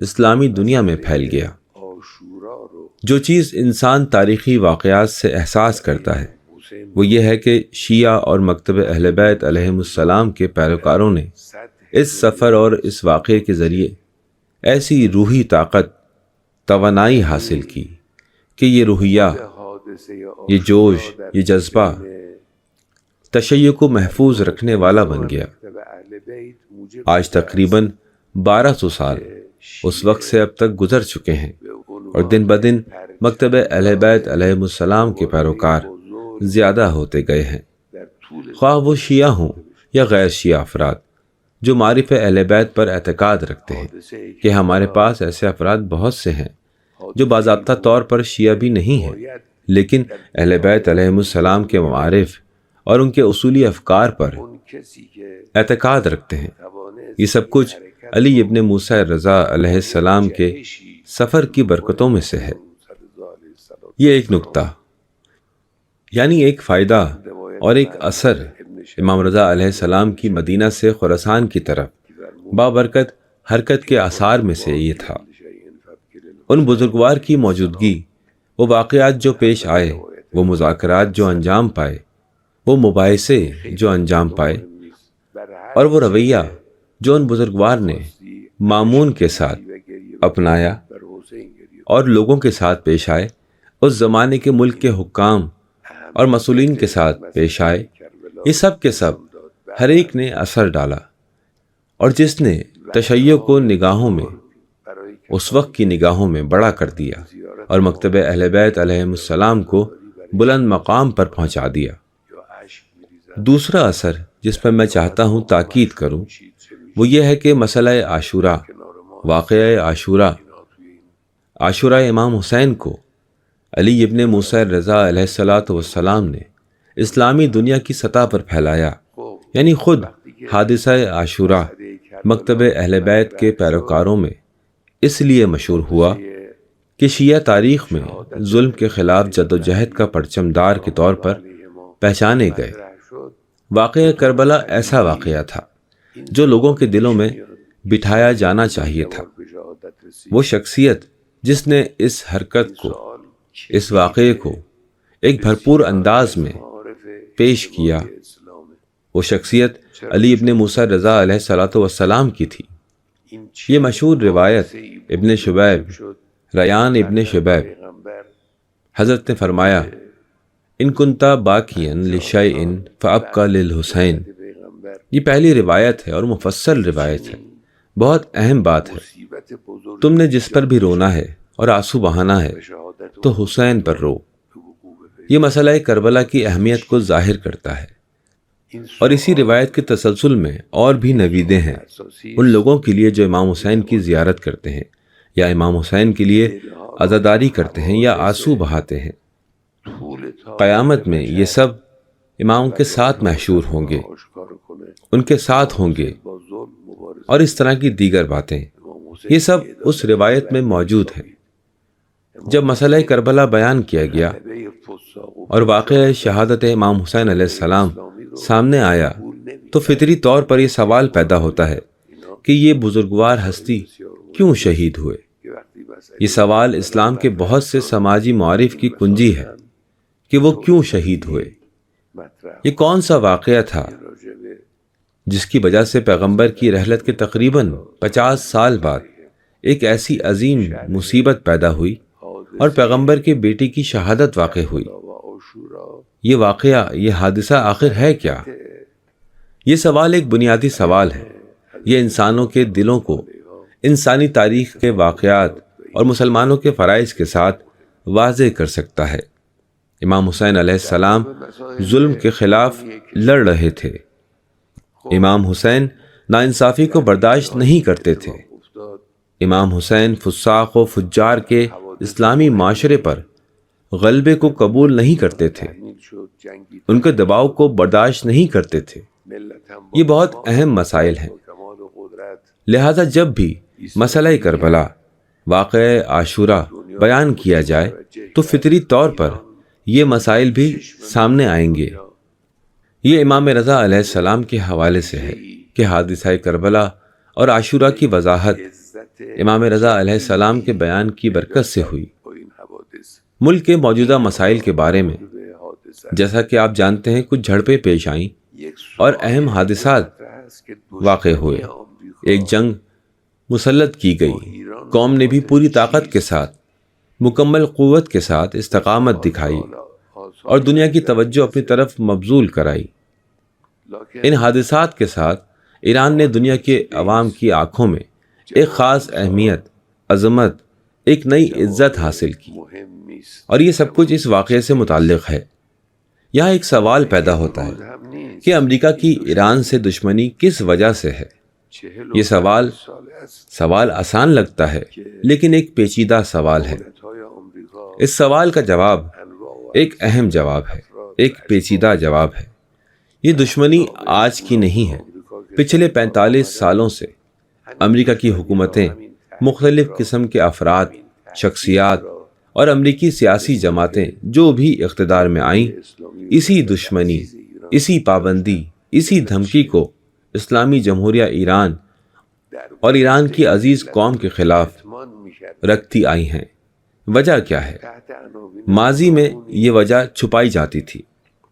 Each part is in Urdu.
اسلامی دنیا میں پھیل گیا۔ جو چیز انسان تاریخی واقعات سے احساس کرتا ہے وہ یہ ہے کہ شیعہ اور مکتب اہل بیت علیہم السلام کے پیروکاروں نے اس سفر اور اس واقعے کے ذریعے ایسی روحی طاقت، توانائی حاصل کی کہ یہ روحیہ، یہ جوش، یہ جذبہ تشیع کو محفوظ رکھنے والا بن گیا۔ آج تقریباً 1200 سال اس وقت سے اب تک گزر چکے ہیں، اور دن بدن مکتب اہل بیت علیہم السلام کے پیروکار زیادہ ہوتے گئے ہیں، خواہ وہ شیعہ ہوں یا غیر شیعہ افراد جو معرف اہل بیت پر اعتقاد رکھتے ہیں کہ ہمارے پاس ایسے افراد بہت سے ہیں جو باضابطہ طور پر شیعہ بھی نہیں ہیں لیکن اہل بیت علیہم السلام کے معارف اور ان کے اصولی افکار پر اعتقاد رکھتے ہیں۔ یہ سب کچھ علی ابن موسیٰ رضا علیہ السلام کے سفر کی برکتوں میں سے ہے۔ یہ ایک نکتہ، یعنی ایک فائدہ اور ایک اثر امام رضا علیہ السلام کی مدینہ سے خراسان کی طرف بابرکت حرکت کے آثار میں سے یہ تھا۔ ان بزرگوار کی موجودگی، وہ واقعات جو پیش آئے، وہ مذاکرات جو انجام پائے، وہ مباحثے جو انجام پائے، اور وہ رویہ جو ان بزرگوار نے مامون کے ساتھ اپنایا اور لوگوں کے ساتھ پیش آئے، اس زمانے کے ملک کے حکام اور مسئولین کے ساتھ پیش آئے، یہ سب کے سب ہر ایک نے اثر ڈالا، اور جس نے تشیع کو نگاہوں میں، اس وقت کی نگاہوں میں بڑا کر دیا اور مکتب اہل بیت علیہم السلام کو بلند مقام پر پہنچا دیا۔ دوسرا اثر جس پر میں چاہتا ہوں تاکید کروں وہ یہ ہے کہ مسئلہ عاشورہ، واقعہ عاشورہ امام حسین کو علی ابن موسیٰ رضا علیہ السلام نے اسلامی دنیا کی سطح پر پھیلایا، یعنی خود حادثہ عاشورہ مکتب اہل بیت کے پیروکاروں میں اس لیے مشہور ہوا کہ شیعہ تاریخ میں ظلم کے خلاف جدوجہد کا پرچمدار کے طور پر پہچانے گئے۔ واقعہ کربلا ایسا واقعہ تھا جو لوگوں کے دلوں میں بٹھایا جانا چاہیے تھا۔ وہ شخصیت جس نے اس حرکت کو، اس واقعے کو ایک بھرپور انداز میں پیش کیا، وہ شخصیت علی ابن موسیٰ رضا علیہ السلام کی تھی۔ یہ مشہور روایت ابن شبیب، ریان ابن شبیب، حضرت نے فرمایا ان کنتا باکین لشیئن فابقى للحسین۔ یہ پہلی روایت ہے اور مفصل روایت ہے، بہت اہم بات ہے۔ تم نے جس پر بھی رونا ہے اور آنسو بہانا ہے تو حسین پر رو۔ یہ مسئلہ کربلا کی اہمیت کو ظاہر کرتا ہے، اور اسی روایت کے تسلسل میں اور بھی نویدیں ہیں ان لوگوں کے لیے جو امام حسین کی زیارت کرتے ہیں یا امام حسین کے لیے عزاداری کرتے ہیں یا آنسو بہاتے ہیں۔ قیامت میں یہ سب امام کے ساتھ محشور ہوں گے، ان کے ساتھ ہوں گے، اور اس طرح کی دیگر باتیں، یہ سب اس روایت میں موجود ہیں۔ جب مسئلہ کربلا بیان کیا گیا اور واقعہ شہادت امام حسین علیہ السلام سامنے آیا تو فطری طور پر یہ سوال پیدا ہوتا ہے کہ یہ بزرگوار ہستی کیوں شہید ہوئے؟ یہ سوال اسلام کے بہت سے سماجی معارف کی کنجی ہے کہ وہ کیوں شہید ہوئے۔ یہ کون سا واقعہ تھا جس کی وجہ سے پیغمبر کی رحلت کے تقریباً 50 سال بعد ایک ایسی عظیم مصیبت پیدا ہوئی اور پیغمبر کے بیٹی کی شہادت واقع ہوئی؟ یہ واقعہ، یہ حادثہ آخر ہے کیا؟ یہ سوال ایک بنیادی سوال ہے۔ یہ انسانوں کے دلوں کو انسانی تاریخ کے واقعات اور مسلمانوں کے فرائض کے ساتھ واضح کر سکتا ہے۔ امام حسین علیہ السلام ظلم کے خلاف لڑ رہے تھے۔ امام حسین ناانصافی کو برداشت نہیں کرتے تھے۔ امام حسین فساق و فجار کے اسلامی معاشرے پر غلبے کو قبول نہیں کرتے تھے، ان کے دباؤ کو برداشت نہیں کرتے تھے۔ یہ بہت اہم مسائل ہیں، لہذا جب بھی مسئلہ کربلا، واقعہ عاشورہ بیان کیا جائے تو فطری طور پر یہ مسائل بھی سامنے آئیں گے۔ یہ امام رضا علیہ السلام کے حوالے سے ہے کہ حادثہ کربلا اور عاشورہ کی وضاحت امام رضا علیہ السلام کے بیان کی برکت سے ہوئی۔ ملک کے موجودہ مسائل کے بارے میں جیسا کہ آپ جانتے ہیں کچھ جھڑپیں پیش آئیں اور اہم حادثات واقع ہوئے۔ ایک جنگ مسلط کی گئی، قوم نے بھی پوری طاقت کے ساتھ، مکمل قوت کے ساتھ استقامت دکھائی اور دنیا کی توجہ اپنی طرف مبذول کرائی۔ ان حادثات کے ساتھ ایران نے دنیا کے عوام کی آنکھوں میں ایک خاص اہمیت، عظمت، ایک نئی عزت حاصل کی، اور یہ سب کچھ اس واقعے سے متعلق ہے۔ یہاں ایک سوال پیدا ہوتا ہے کہ امریکہ کی ایران سے دشمنی کس وجہ سے ہے؟ یہ سوال آسان لگتا ہے، لیکن ایک پیچیدہ سوال ہے۔ اس سوال کا جواب ایک اہم جواب ہے، ایک پیچیدہ جواب ہے۔ یہ دشمنی آج کی نہیں ہے۔ پچھلے 45 سالوں سے امریکہ کی حکومتیں، مختلف قسم کے افراد، شخصیات اور امریکی سیاسی جماعتیں جو بھی اقتدار میں آئیں، اسی دشمنی، اسی پابندی، اسی دھمکی کو اسلامی جمہوریہ ایران اور ایران کی عزیز قوم کے خلاف رکھتی آئی ہیں۔ وجہ کیا ہے؟ ماضی میں یہ وجہ چھپائی جاتی تھی،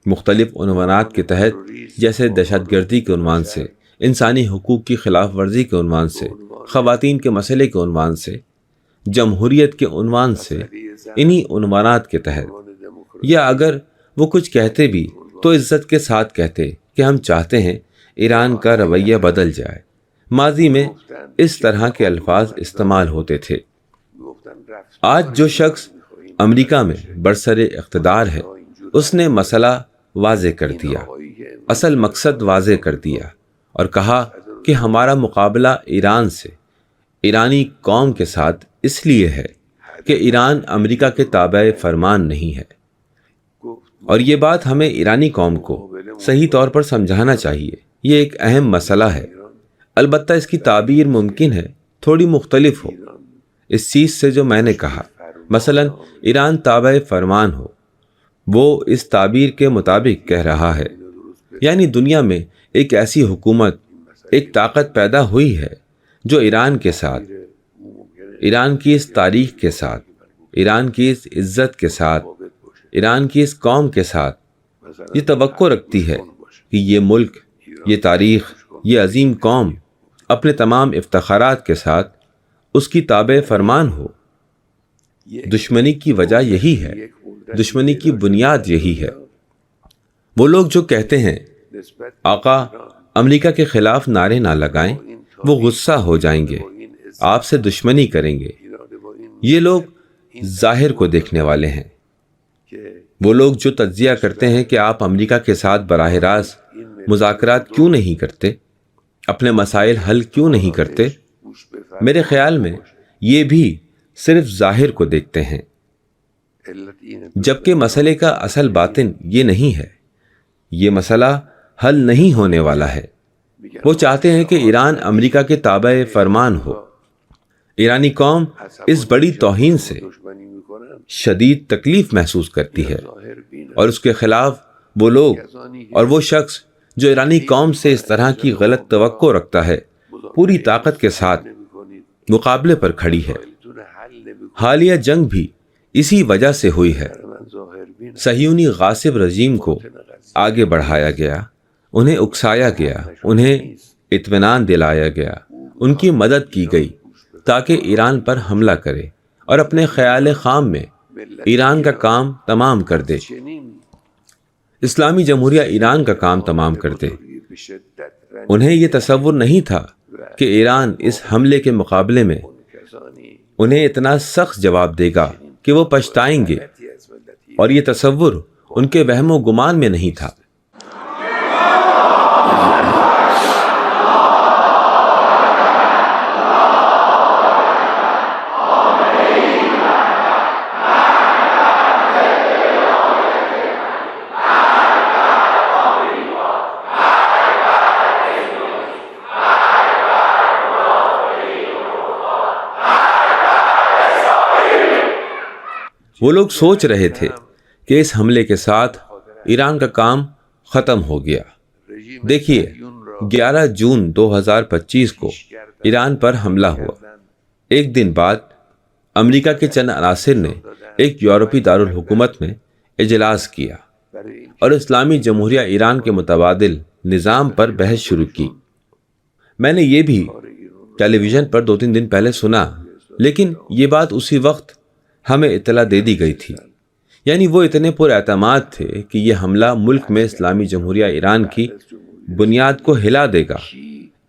مختلف عنوانات کے تحت، جیسے دہشت گردی کے عنوان سے، انسانی حقوق کی خلاف ورزی کے عنوان سے، خواتین کے مسئلے کے عنوان سے، جمہوریت کے عنوان سے۔ انہی عنوانات کے تحت، یا اگر وہ کچھ کہتے بھی تو عزت کے ساتھ کہتے کہ ہم چاہتے ہیں ایران کا رویہ بدل جائے۔ ماضی میں اس طرح کے الفاظ استعمال ہوتے تھے۔ آج جو شخص امریکہ میں برسر اقتدار ہے، اس نے مسئلہ واضح کر دیا، اصل مقصد واضح کر دیا، اور کہا کہ ہمارا مقابلہ ایران سے، ایرانی قوم کے ساتھ اس لیے ہے کہ ایران امریکہ کے تابع فرمان نہیں ہے، اور یہ بات ہمیں ایرانی قوم کو صحیح طور پر سمجھانا چاہیے۔ یہ ایک اہم مسئلہ ہے، البتہ اس کی تعبیر ممکن ہے تھوڑی مختلف ہو اس چیز سے جو میں نے کہا۔ مثلا ایران تابع فرمان ہو، وہ اس تعبیر کے مطابق کہہ رہا ہے، یعنی دنیا میں ایک ایسی حکومت، ایک طاقت پیدا ہوئی ہے جو ایران کے ساتھ، ایران کی اس تاریخ کے ساتھ، ایران کی اس عزت کے ساتھ، ایران کی اس قوم کے ساتھ یہ توقع رکھتی ہے کہ یہ ملک، یہ تاریخ، یہ عظیم قوم اپنے تمام افتخارات کے ساتھ اس کی تابع فرمان ہو۔ دشمنی کی وجہ یہی ہے، دشمنی کی بنیاد یہی ہے۔ وہ لوگ جو کہتے ہیں آقا امریکہ کے خلاف نعرے نہ لگائیں، وہ غصہ ہو جائیں گے، آپ سے دشمنی کریں گے، یہ لوگ ظاہر کو دیکھنے والے ہیں۔ وہ لوگ جو تجزیہ کرتے ہیں کہ آپ امریکہ کے ساتھ براہ راست مذاکرات کیوں نہیں کرتے، اپنے مسائل حل کیوں نہیں کرتے، میرے خیال میں یہ بھی صرف ظاہر کو دیکھتے ہیں، جبکہ مسئلے کا اصل باطن یہ نہیں ہے۔ یہ مسئلہ حل نہیں ہونے والا ہے۔ وہ چاہتے ہیں کہ ایران امریکہ کے تابع فرمان ہو۔ ایرانی قوم اس بڑی توہین سے شدید تکلیف محسوس کرتی ہے، اور اس کے خلاف وہ لوگ اور وہ شخص جو ایرانی قوم سے اس طرح کی غلط توقع رکھتا ہے، پوری طاقت کے ساتھ مقابلے پر کھڑی ہے۔ حالیہ جنگ بھی اسی وجہ سے ہوئی ہے۔ صہیونی غاصب رژیم کو آگے بڑھایا گیا، انہیں اکسایا گیا، انہیں اطمینان دلایا گیا، ان کی مدد کی گئی تاکہ ایران پر حملہ کرے اور اپنے خیال خام میں ایران کا کام تمام کر دے، اسلامی جمہوریہ ایران کا کام تمام کر دے۔ انہیں یہ تصور نہیں تھا کہ ایران اس حملے کے مقابلے میں انہیں اتنا سخت جواب دے گا کہ وہ پچھتائیں گے، اور یہ تصور ان کے وہم و گمان میں نہیں تھا۔ وہ لوگ سوچ رہے تھے کہ اس حملے کے ساتھ ایران کا کام ختم ہو گیا۔ دیکھیے 11 جون 2025 کو ایران پر حملہ ہوا۔ ایک دن بعد امریکہ کے چند عناصر نے ایک یورپی دارالحکومت میں اجلاس کیا اور اسلامی جمہوریہ ایران کے متبادل نظام پر بحث شروع کی۔ میں نے یہ بھی ٹیلی ویژن پر 2-3 دن پہلے سنا، لیکن یہ بات اسی وقت ہمیں اطلاع دے دی گئی تھی۔ یعنی وہ اتنے پر اعتماد تھے کہ یہ حملہ ملک میں اسلامی جمہوریہ ایران کی بنیاد کو ہلا دے گا،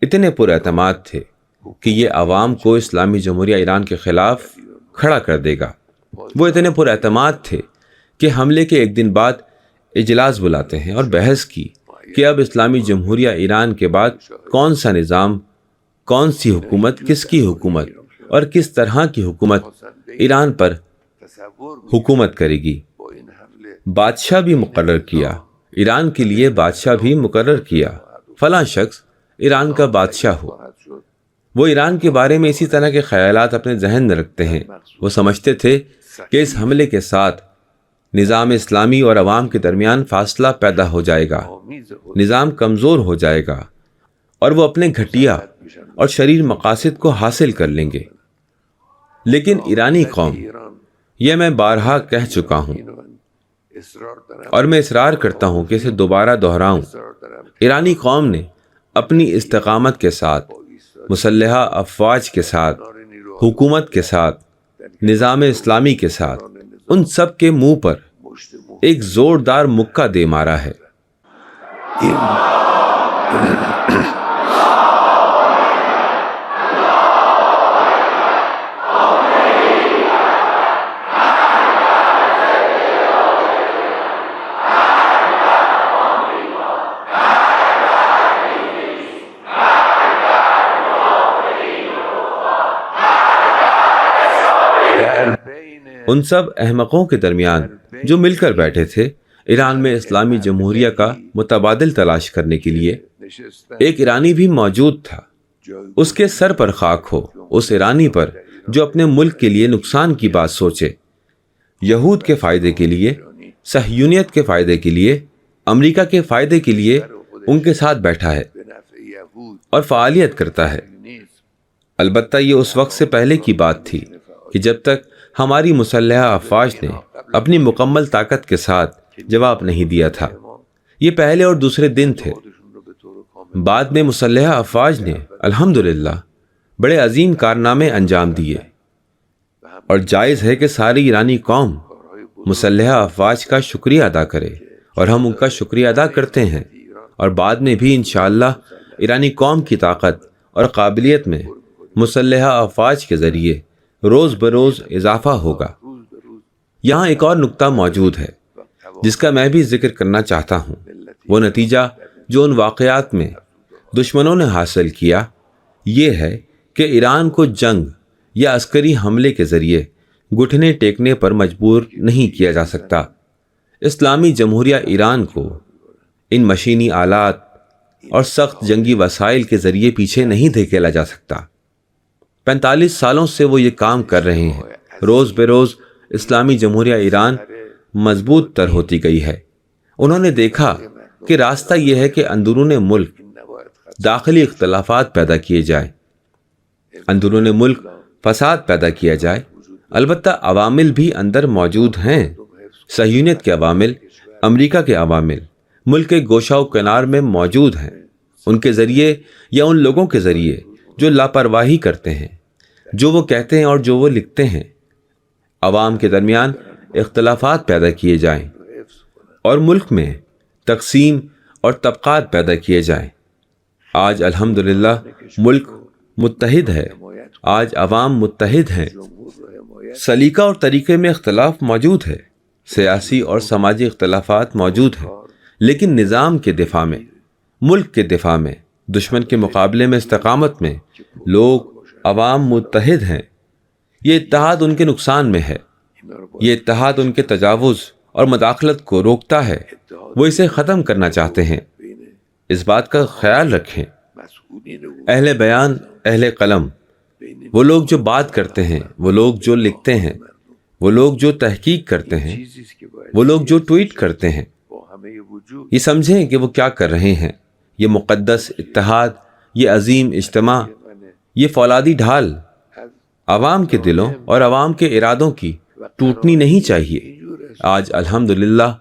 اتنے پر اعتماد تھے کہ یہ عوام کو اسلامی جمہوریہ ایران کے خلاف کھڑا کر دے گا۔ وہ اتنے پر اعتماد تھے کہ حملے کے ایک دن بعد اجلاس بلاتے ہیں اور بحث کی کہ اب اسلامی جمہوریہ ایران کے بعد کون سا نظام، کون سی حکومت، کس کی حکومت اور کس طرح کی حکومت ایران پر حکومت کرے گی۔ بادشاہ بھی مقرر کیا، ایران کے لیے بادشاہ بھی مقرر کیا، فلاں شخص ایران کا بادشاہ ہو۔ وہ ایران کے بارے میں اسی طرح کے خیالات اپنے ذہن میں رکھتے ہیں۔ وہ سمجھتے تھے کہ اس حملے کے ساتھ نظام اسلامی اور عوام کے درمیان فاصلہ پیدا ہو جائے گا، نظام کمزور ہو جائے گا اور وہ اپنے گھٹیا اور شریر مقاصد کو حاصل کر لیں گے۔ لیکن ایرانی قوم، یہ میں بارہا کہہ چکا ہوں اور میں اصرار کرتا ہوں کہ اسے دوبارہ دہراؤں، ایرانی قوم نے اپنی استقامت کے ساتھ، مسلحہ افواج کے ساتھ، حکومت کے ساتھ، نظام اسلامی کے ساتھ، ان سب کے منہ پر ایک زوردار مکہ دے مارا ہے۔ ان سب احمقوں کے درمیان جو مل کر بیٹھے تھے ایران میں اسلامی جمہوریہ کا متبادل تلاش کرنے کے لیے، ایک ایرانی بھی موجود تھا۔ اس کے سر پر خاک ہو اس ایرانی پر جو اپنے ملک کے لیے نقصان کی بات سوچے، یہود کے فائدے کے لیے، صہیونیت کے فائدے کے لیے، امریکہ کے فائدے کے لیے ان کے ساتھ بیٹھا ہے اور فعالیت کرتا ہے۔ البتہ یہ اس وقت سے پہلے کی بات تھی کہ جب تک ہماری مسلحہ افواج نے اپنی مکمل طاقت کے ساتھ جواب نہیں دیا تھا۔ یہ پہلے اور دوسرے دن تھے۔ بعد میں مسلحہ افواج نے الحمدللہ بڑے عظیم کارنامے انجام دیے، اور جائز ہے کہ ساری ایرانی قوم مسلحہ افواج کا شکریہ ادا کرے، اور ہم ان کا شکریہ ادا کرتے ہیں، اور بعد میں بھی انشاءاللہ ایرانی قوم کی طاقت اور قابلیت میں مسلحہ افواج کے ذریعے روز بروز اضافہ ہوگا۔ یہاں ایک اور نقطہ موجود ہے جس کا میں بھی ذکر کرنا چاہتا ہوں۔ وہ نتیجہ جو ان واقعات میں دشمنوں نے حاصل کیا یہ ہے کہ ایران کو جنگ یا عسکری حملے کے ذریعے گھٹنے ٹیکنے پر مجبور نہیں کیا جا سکتا۔ اسلامی جمہوریہ ایران کو ان مشینی آلات اور سخت جنگی وسائل کے ذریعے پیچھے نہیں دھکیلا جا سکتا۔ 45 سالوں سے وہ یہ کام کر رہے ہیں۔ روز بے روز اسلامی جمہوریہ ایران مضبوط تر ہوتی گئی ہے۔ انہوں نے دیکھا کہ راستہ یہ ہے کہ اندرون ملک داخلی اختلافات پیدا کیے جائیں، اندرون ملک فساد پیدا کیا جائے۔ البتہ عوامل بھی اندر موجود ہیں، صہیونیت کے عوامل، امریکہ کے عوامل ملک کے گوشہ و کنار میں موجود ہیں۔ ان کے ذریعے یا ان لوگوں کے ذریعے جو لاپرواہی کرتے ہیں، جو وہ کہتے ہیں اور جو وہ لکھتے ہیں، عوام کے درمیان اختلافات پیدا کیے جائیں اور ملک میں تقسیم اور طبقات پیدا کیے جائیں۔ آج الحمدللہ ملک متحد ہے، آج عوام متحد ہیں۔ سلیقہ اور طریقے میں اختلاف موجود ہے، سیاسی اور سماجی اختلافات موجود ہیں، لیکن نظام کے دفاع میں، ملک کے دفاع میں، دشمن کے مقابلے میں استقامت میں لوگ، عوام متحد ہیں۔ یہ اتحاد ان کے نقصان میں ہے، یہ اتحاد ان کے تجاوز اور مداخلت کو روکتا ہے۔ وہ اسے ختم کرنا چاہتے ہیں۔ اس بات کا خیال رکھیں، اہل بیان، اہل قلم، وہ لوگ جو بات کرتے ہیں، وہ لوگ جو لکھتے ہیں، وہ لوگ جو تحقیق کرتے ہیں، وہ لوگ جو ٹویٹ کرتے ہیں، یہ سمجھیں کہ وہ کیا کر رہے ہیں۔ یہ مقدس اتحاد، یہ عظیم اجتماع، یہ فولادی ڈھال عوام کے دلوں اور عوام کے ارادوں کی ٹوٹنی نہیں چاہیے۔ آج الحمدللہ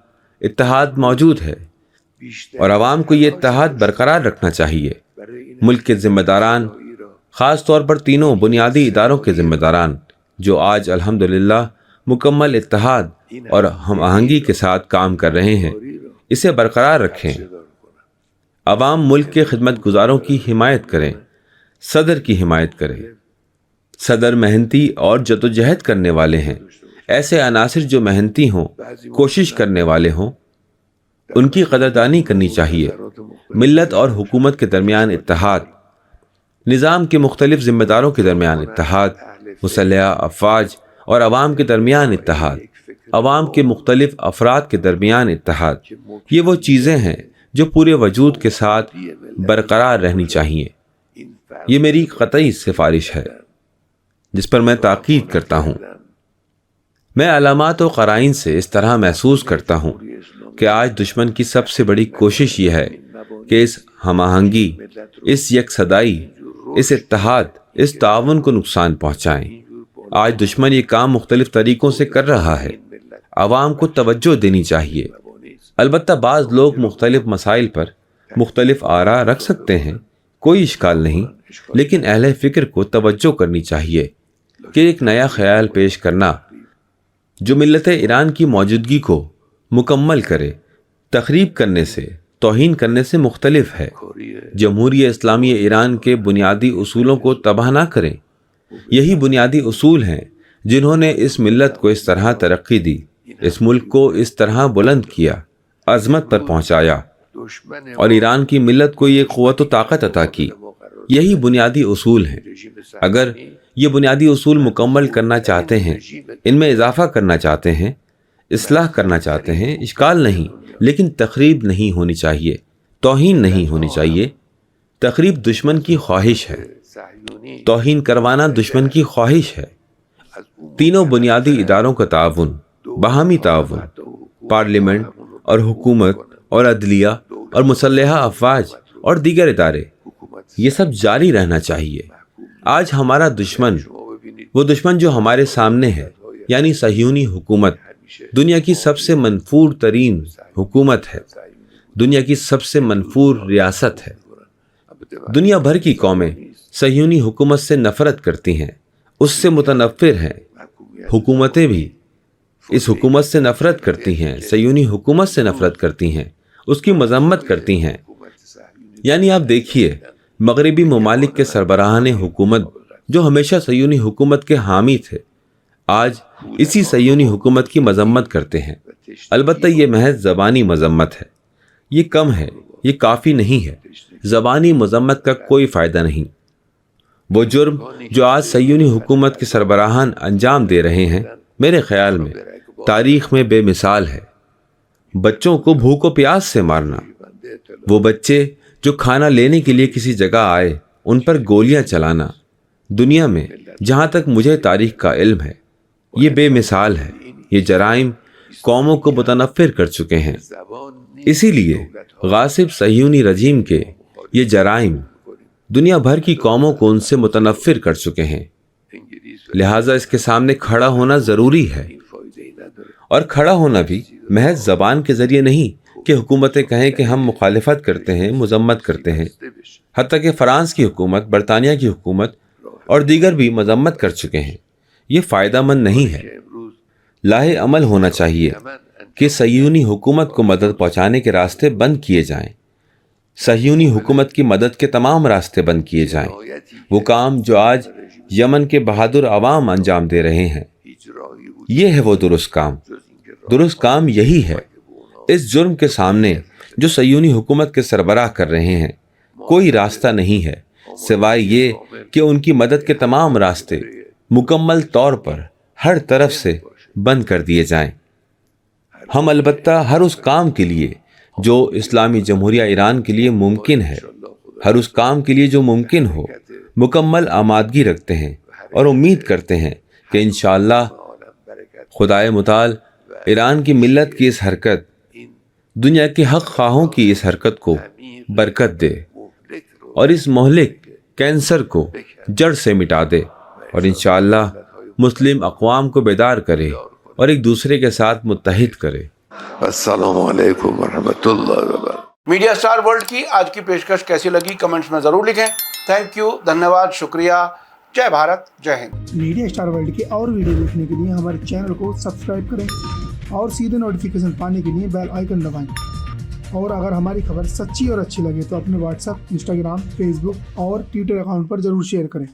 اتحاد موجود ہے اور عوام کو یہ اتحاد برقرار رکھنا چاہیے۔ ملک کے ذمہ داران، خاص طور پر تینوں بنیادی اداروں کے ذمہ داران، جو آج الحمدللہ مکمل اتحاد اور ہم آہنگی کے ساتھ کام کر رہے ہیں، اسے برقرار رکھیں۔ عوام ملک کے خدمت گزاروں کی حمایت کریں، صدر کی حمایت کریں۔ صدر محنتی اور جدوجہد کرنے والے ہیں۔ ایسے عناصر جو محنتی ہوں، کوشش کرنے والے ہوں، ان کی قدردانی کرنی چاہیے۔ ملت اور حکومت کے درمیان اتحاد، نظام کے مختلف ذمہ داروں کے درمیان اتحاد، مسلحہ افواج اور عوام کے درمیان اتحاد، عوام کے مختلف افراد کے درمیان اتحاد، یہ وہ چیزیں ہیں جو پورے وجود کے ساتھ برقرار رہنی چاہیے۔ یہ میری قطعی سفارش ہے جس پر میں تاکید کرتا ہوں۔ میں علامات و قرائن سے اس طرح محسوس کرتا ہوں کہ آج دشمن کی سب سے بڑی کوشش یہ ہے کہ اس ہم آہنگی، اس یک صدائی، اس اتحاد، اس تعاون کو نقصان پہنچائیں۔ آج دشمن یہ کام مختلف طریقوں سے کر رہا ہے۔ عوام کو توجہ دینی چاہیے۔ البتہ بعض لوگ مختلف مسائل پر مختلف آراء رکھ سکتے ہیں، کوئی اشکال نہیں، لیکن اہل فکر کو توجہ کرنی چاہیے کہ ایک نیا خیال پیش کرنا جو ملت ایران کی موجودگی کو مکمل کرے، تخریب کرنے سے، توہین کرنے سے مختلف ہے۔ جمہوریہ اسلامی ایران کے بنیادی اصولوں کو تباہ نہ کریں۔ یہی بنیادی اصول ہیں جنہوں نے اس ملت کو اس طرح ترقی دی، اس ملک کو اس طرح بلند کیا، عظمت پر پہنچایا اور ایران کی ملت کو یہ قوت و طاقت عطا کی۔ یہی بنیادی اصول ہیں۔ اگر یہ بنیادی اصول مکمل کرنا چاہتے ہیں، ان میں اضافہ کرنا چاہتے ہیں، اصلاح کرنا چاہتے ہیں، اشکال نہیں، لیکن تخریب نہیں ہونی چاہیے، توہین نہیں ہونی چاہیے۔ تخریب دشمن کی خواہش ہے، توہین کروانا دشمن کی خواہش ہے۔ تینوں بنیادی اداروں کا تعاون، باہمی تعاون، پارلیمنٹ اور حکومت اور عدلیہ اور مسلحہ افواج اور دیگر ادارے، یہ سب جاری رہنا چاہیے۔ آج ہمارا دشمن، وہ دشمن جو ہمارے سامنے ہے، یعنی صہیونی حکومت، دنیا کی سب سے منفور ترین حکومت ہے، دنیا کی سب سے منفور ریاست ہے۔ دنیا بھر کی قومیں صہیونی حکومت سے نفرت کرتی ہیں، اس سے متنفر ہیں۔ حکومتیں بھی اس حکومت سے نفرت کرتی ہیں، صہیونی حکومت سے نفرت کرتی ہیں، اس کی مذمت کرتی ہیں۔ یعنی آپ دیکھیے، مغربی ممالک کے سربراہان حکومت جو ہمیشہ صہیونی حکومت کے حامی تھے، آج اسی صہیونی حکومت کی مذمت کرتے ہیں۔ البتہ یہ محض زبانی مذمت ہے، یہ کم ہے، یہ کافی نہیں ہے۔ زبانی مذمت کا کوئی فائدہ نہیں۔ وہ جرم جو آج صہیونی حکومت کے سربراہان انجام دے رہے ہیں، میرے خیال میں تاریخ میں بے مثال ہے۔ بچوں کو بھوک و پیاس سے مارنا، وہ بچے جو کھانا لینے کے لیے کسی جگہ آئے ان پر گولیاں چلانا، دنیا میں جہاں تک مجھے تاریخ کا علم ہے یہ بے مثال ہے۔ یہ جرائم قوموں کو متنفر کر چکے ہیں۔ اسی لیے غاصب صہیونی رجیم کے یہ جرائم دنیا بھر کی قوموں کو ان سے متنفر کر چکے ہیں۔ لہٰذا اس کے سامنے کھڑا ہونا ضروری ہے، اور کھڑا ہونا بھی محض زبان کے ذریعے نہیں کہ حکومتیں کہیں کہ ہم مخالفت کرتے ہیں، مذمت کرتے ہیں۔ حتیٰ کہ فرانس کی حکومت، برطانیہ کی حکومت اور دیگر بھی مذمت کر چکے ہیں۔ یہ فائدہ مند نہیں ہے۔ لاہ عمل ہونا چاہیے کہ صہیونی حکومت کو مدد پہنچانے کے راستے بند کیے جائیں، صہیونی حکومت کی مدد کے تمام راستے بند کیے جائیں۔ وہ کام جو آج یمن کے بہادر عوام انجام دے رہے ہیں، یہ ہے وہ درست کام۔ درست کام یہی ہے۔ اس جرم کے سامنے جو صہیونی حکومت کے سربراہ کر رہے ہیں، کوئی راستہ نہیں ہے سوائے یہ کہ ان کی مدد کے تمام راستے مکمل طور پر ہر طرف سے بند کر دیے جائیں۔ ہم البتہ ہر اس کام کے لیے جو اسلامی جمہوریہ ایران کے لیے ممکن ہے، ہر اس کام کے لیے جو ممکن ہو، مکمل آمادگی رکھتے ہیں اور امید کرتے ہیں کہ انشاءاللہ خدائے متعال ایران کی ملت کی اس حرکت، دنیا کے حق خواہوں کی اس حرکت کو برکت دے اور اس مہلک کینسر کو جڑ سے مٹا دے اور انشاءاللہ مسلم اقوام کو بیدار کرے اور ایک دوسرے کے ساتھ متحد کرے۔ السلام علیکم ورحمۃ اللہ وبرکاتہ۔ میڈیا اسٹار ورلڈ کی آج کی پیشکش کیسی لگی کمنٹس میں ضرور لکھیں۔ تھینک یو، دھنیہ واد، شکریہ، جے بھارت، جے ہند۔ میڈیا اسٹار ورلڈ کی اور ویڈیو دیکھنے کے لیے ہمارے چینل کو سبسکرائب کریں اور سیدھے نوٹیفیکیشن پانے کے لیے بیل آئیکن دبائیں۔ اور اگر ہماری خبر سچی اور اچھی لگے تو اپنے واٹس ایپ، انسٹاگرام، فیس بک اور ٹویٹر اکاؤنٹ پر ضرور شیئر کریں۔